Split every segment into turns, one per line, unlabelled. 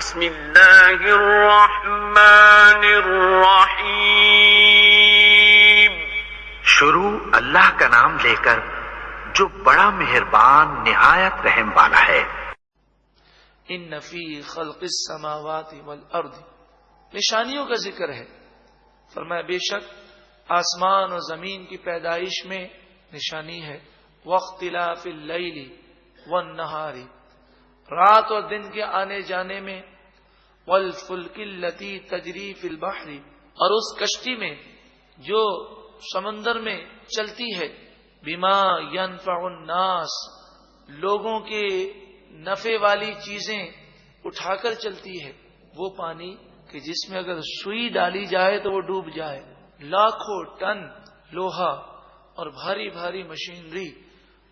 بسم اللہ الرحمن الرحیم۔
شروع اللہ کا نام لے کر جو بڑا مہربان نہایت رحم والا ہے۔
ان فی خلق السماوات والارض، نشانیوں کا ذکر ہے۔ فرمایا بے شک آسمان اور زمین کی پیدائش میں نشانی ہے۔ واختلاف اللیل والنہار، رات اور دن کے آنے جانے میں۔ والفلک التی تجری فی البحر، اور اس کشتی میں جو سمندر میں چلتی ہے۔ بما ینفع الناس، لوگوں کے نفع والی چیزیں اٹھا کر چلتی ہے۔ وہ پانی کہ جس میں اگر سوئی ڈالی جائے تو وہ ڈوب جائے۔ لاکھوں ٹن لوہا اور بھاری بھاری مشینری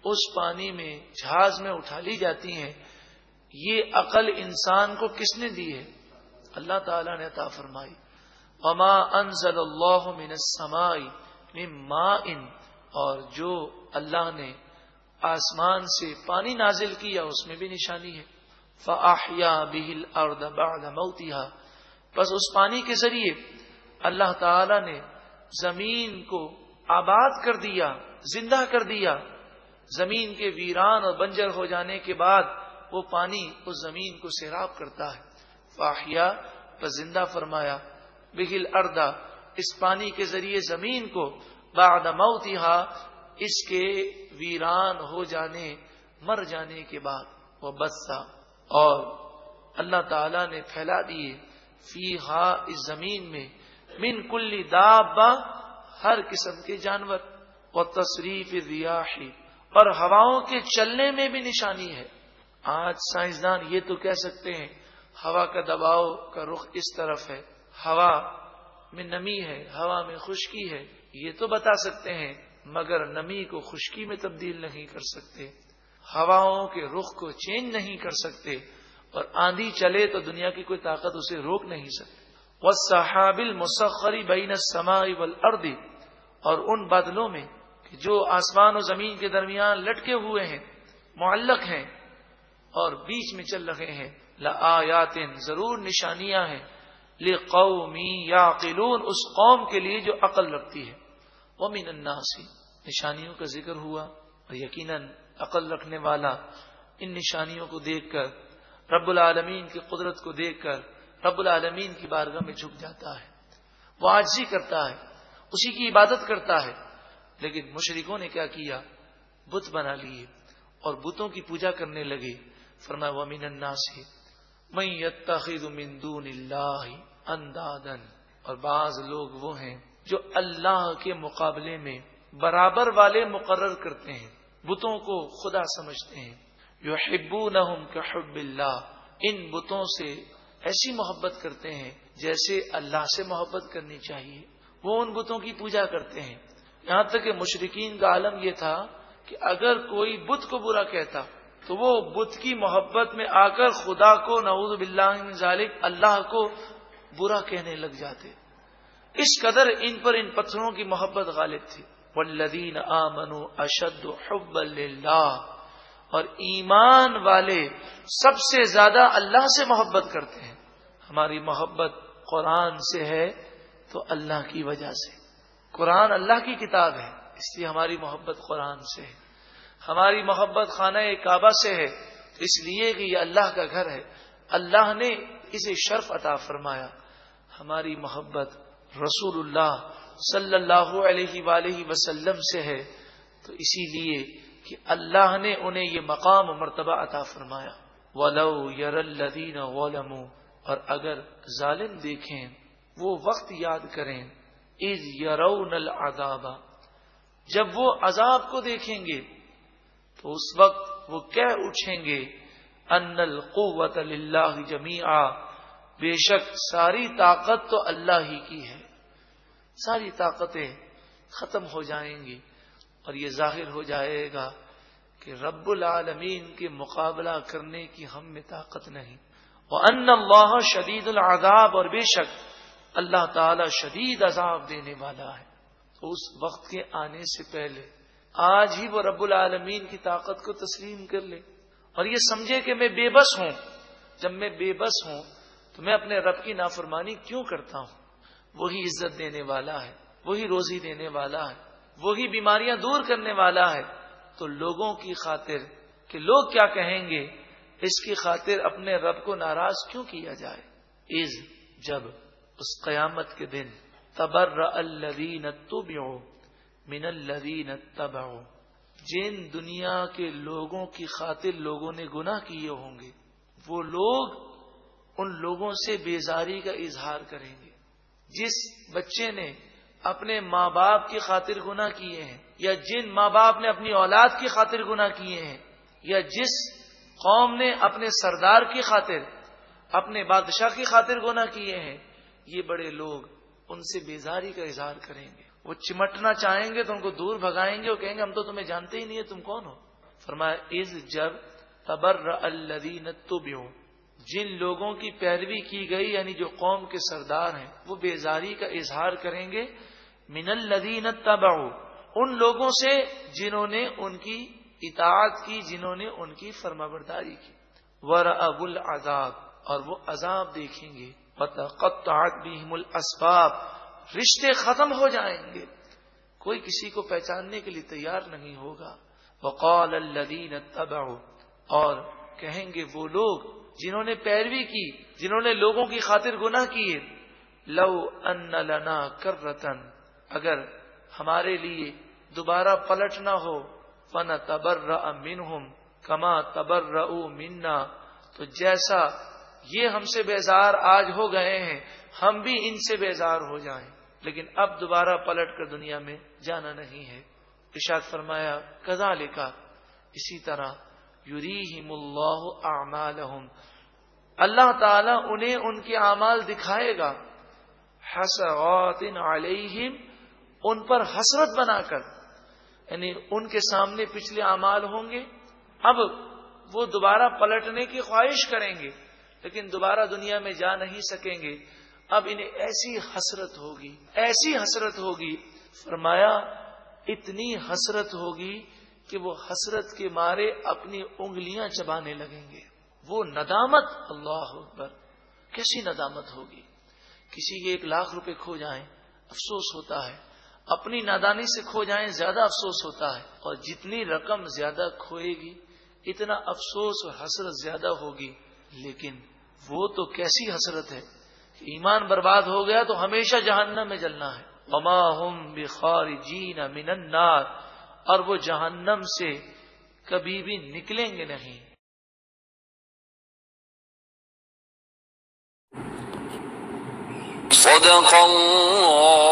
اس پانی میں جہاز میں اٹھا لی جاتی ہیں۔ یہ عقل انسان کو کس نے دی ہے؟ اللہ تعالیٰ نے عطا فرمائی۔ وما انزل اللہ من السماء من ماء، اور جو اللہ نے آسمان سے پانی نازل کیا اس میں بھی نشانی ہے۔ فاحیا به الارض بعد موتها، بس اس پانی کے ذریعے اللہ تعالیٰ نے زمین کو آباد کر دیا، زندہ کر دیا۔ زمین کے ویران اور بنجر ہو جانے کے بعد وہ پانی اس زمین کو سیراب کرتا ہے۔ فاحیا، بس زندہ فرمایا، به الارض، اس پانی کے ذریعے زمین کو، بعد موتها، اس کے ویران ہو جانے، مر جانے کے بعد۔ وبثا، اور اللہ تعالی نے پھیلا دیے، فیہا، اس زمین میں، من کل دابہ، ہر قسم کے جانور۔ وتصریف الریاح، اور ہواؤں کے چلنے میں بھی نشانی ہے۔ آج سائنسدان یہ تو کہہ سکتے ہیں ہوا کا دباؤ کا رخ اس طرف ہے، ہوا میں نمی ہے، ہوا میں خشکی ہے، یہ تو بتا سکتے ہیں، مگر نمی کو خشکی میں تبدیل نہیں کر سکتے، ہواؤں کے رخ کو چینج نہیں کر سکتے، اور آندھی چلے تو دنیا کی کوئی طاقت اسے روک نہیں سکتی۔ والسحاب المسخر بین السماء والارض، اور ان بادلوں میں کہ جو آسمان و زمین کے درمیان لٹکے ہوئے ہیں، معلق ہیں اور بیچ میں چل رہے ہیں۔ لآیات، ضرور نشانیاں ہیں، لقوم یعقلون، اس قوم کے لیے جو عقل رکھتی ہے۔ ومن الناس، نشانیوں کا ذکر ہوا، اور یقیناً عقل رکھنے والا ان نشانیوں کو دیکھ کر، رب العالمین کی قدرت کو دیکھ کر رب العالمین کی بارگاہ میں جھک جاتا ہے، وہ عاجزی کرتا ہے، اسی کی عبادت کرتا ہے۔ لیکن مشرکوں نے کیا کیا؟ بت بنا لیے اور بتوں کی پوجا کرنے لگے۔ فرمایا ومن الناس من یتخذ من دون اللہ اندادا، اور بعض لوگ وہ ہیں جو اللہ کے مقابلے میں برابر والے مقرر کرتے ہیں، بتوں کو خدا سمجھتے ہیں۔ یحبونہم کحب اللہ، ان بتوں سے ایسی محبت کرتے ہیں جیسے اللہ سے محبت کرنی چاہیے، وہ ان بتوں کی پوجا کرتے ہیں۔ یہاں تک کہ مشرکین کا عالم یہ تھا کہ اگر کوئی بت کو برا کہتا تو وہ بت کی محبت میں آ کر خدا کو، نعوذ باللہ من ذالک، اللہ کو برا کہنے لگ جاتے۔ اس قدر ان پر ان پتھروں کی محبت غالب تھی۔ والذین آمنوا اشد حبا للہ، اور ایمان والے سب سے زیادہ اللہ سے محبت کرتے ہیں۔ ہماری محبت قرآن سے ہے تو اللہ کی وجہ سے، قرآن اللہ کی کتاب ہے، اس لیے ہماری محبت قرآن سے ہے۔ ہماری محبت خانہ کعبہ سے ہے، اس لیے کہ یہ اللہ کا گھر ہے، اللہ نے اسے شرف عطا فرمایا۔ ہماری محبت رسول اللہ صلی اللہ علیہ وآلہ وسلم سے ہے، تو اسی لیے کہ اللہ نے انہیں یہ مقام و مرتبہ عطا فرمایا۔ وَلَوْ يَرَى الَّذِينَ ظَلَمُوا، اور اگر ظالم دیکھیں وہ وقت یاد کریں، اِذْ يَرَوْنَ الْعَذَابَ، جب وہ عذاب کو دیکھیں گے تو اس وقت وہ کہہ اٹھیں گے، ان القوۃ للہ جمیعا، بے شک ساری طاقت تو اللہ ہی کی ہے، ساری طاقتیں ختم ہو جائیں گی اور یہ ظاہر ہو جائے گا کہ رب العالمین کے مقابلہ کرنے کی ہم میں طاقت نہیں۔ وان اللہ شدید العذاب، اور بے شک اللہ تعالی شدید عذاب دینے والا ہے۔ تو اس وقت کے آنے سے پہلے آج ہی وہ رب العالمین کی طاقت کو تسلیم کر لے اور یہ سمجھے کہ میں بے بس ہوں، جب میں بے بس ہوں تو میں اپنے رب کی نافرمانی کیوں کرتا ہوں؟ وہی عزت دینے والا ہے، وہی روزی دینے والا ہے، وہی بیماریاں دور کرنے والا ہے، تو لوگوں کی خاطر کہ لوگ کیا کہیں گے اس کی خاطر اپنے رب کو ناراض کیوں کیا جائے؟ جب اس قیامت کے دن تبرأ الذین اتبعوا من الذین اتبعوا، جن دنیا کے لوگوں کی خاطر لوگوں نے گناہ کیے ہوں گے وہ لوگ ان لوگوں سے بیزاری کا اظہار کریں گے۔ جس بچے نے اپنے ماں باپ کی خاطر گناہ کیے ہیں، یا جن ماں باپ نے اپنی اولاد کی خاطر گناہ کیے ہیں، یا جس قوم نے اپنے سردار کی خاطر، اپنے بادشاہ کی خاطر گناہ کیے ہیں، یہ بڑے لوگ ان سے بیزاری کا اظہار کریں گے۔ وہ چمٹنا چاہیں گے تو ان کو دور بھگائیں گے اور کہیں گے ہم تو تمہیں جانتے ہی نہیں ہے، تم کون ہو؟ فرمایا جب تبرأ الذین اتبعوا، جن لوگوں کی پیروی کی گئی یعنی جو قوم کے سردار ہیں وہ بیزاری کا اظہار کریں گے من الذین اتبعوا، ان لوگوں سے جنہوں نے ان کی اطاعت کی، جنہوں نے ان کی فرمانبرداری کی۔ ورأوا العذاب، اور وہ عذاب دیکھیں گے۔ وتقطعت بهم الاسباب، رشتے ختم ہو جائیں گے، کوئی کسی کو پہچاننے کے لیے تیار نہیں ہوگا۔ وقال الذین اتبعوا، اور کہیں گے وہ لوگ جنہوں نے پیروی کی، جنہوں نے لوگوں کی خاطر گناہ کیے، لو ان لنا کرۃ، اگر ہمارے لیے دوبارہ پلٹنا ہو، فنتبرأ منہم کما تبرؤوا منا، تو جیسا یہ ہم سے بیزار آج ہو گئے ہیں ہم بھی ان سے بیزار ہو جائیں، لیکن اب دوبارہ پلٹ کر دنیا میں جانا نہیں ہے۔ ارشاد فرمایا کذالک، اسی طرح یریہم اللہ اعمالہم، اللہ تعالیٰ انہیں ان کے اعمال دکھائے گا، حسرات علیہم، ان پر حسرت بنا کر، یعنی ان کے سامنے پچھلے اعمال ہوں گے، اب وہ دوبارہ پلٹنے کی خواہش کریں گے لیکن دوبارہ دنیا میں جا نہیں سکیں گے، اب انہیں ایسی حسرت ہوگی، ایسی حسرت ہوگی، فرمایا اتنی حسرت ہوگی کہ وہ حسرت کے مارے اپنی انگلیاں چبانے لگیں گے۔ وہ ندامت، اللہ اکبر، کیسی ندامت ہوگی۔ کسی کے 1,00,000 روپے کھو جائیں افسوس ہوتا ہے، اپنی نادانی سے کھو جائیں زیادہ افسوس ہوتا ہے، اور جتنی رقم زیادہ کھوئے گی اتنا افسوس اور حسرت زیادہ ہوگی۔ لیکن وہ تو کیسی حسرت ہے کہ ایمان برباد ہو گیا تو ہمیشہ جہنم میں جلنا ہے۔ وما ہم بخارجین من النار، اور وہ جہنم سے کبھی بھی نکلیں گے نہیں۔
صدق اللہ